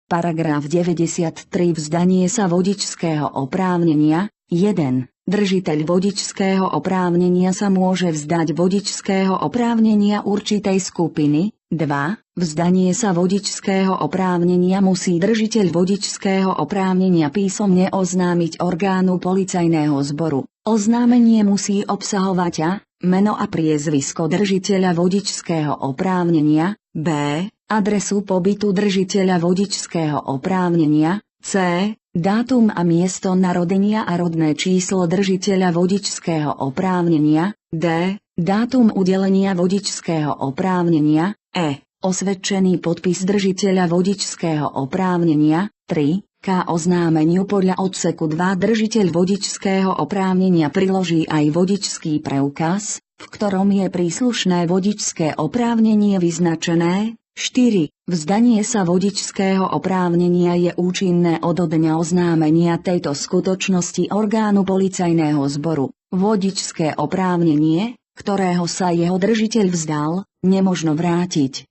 Paragraf 93. Vzdanie sa vodičského oprávnenia. 1. Držiteľ vodičského oprávnenia sa môže vzdať vodičského oprávnenia určitej skupiny. 2. Vzdanie sa vodičského oprávnenia musí držiteľ vodičského oprávnenia písomne oznámiť orgánu policajného zboru. Oznámenie musí obsahovať a. Meno a priezvisko držiteľa vodičského oprávnenia. B. Adresu pobytu držiteľa vodičského oprávnenia. C. Dátum a miesto narodenia a rodné číslo držiteľa vodičského oprávnenia. D. Dátum udelenia vodičského oprávnenia. E. Osvedčený podpis držiteľa vodičského oprávnenia. 3. K oznámeniu podľa odseku 2 držiteľ vodičského oprávnenia priloží aj vodičský preukaz, v ktorom je príslušné vodičské oprávnenie vyznačené. 4. Vzdanie sa vodičského oprávnenia je účinné od dňa oznámenia tejto skutočnosti orgánu policajného zboru. Vodičské oprávnenie, ktorého sa jeho držiteľ vzdal, nemožno vrátiť.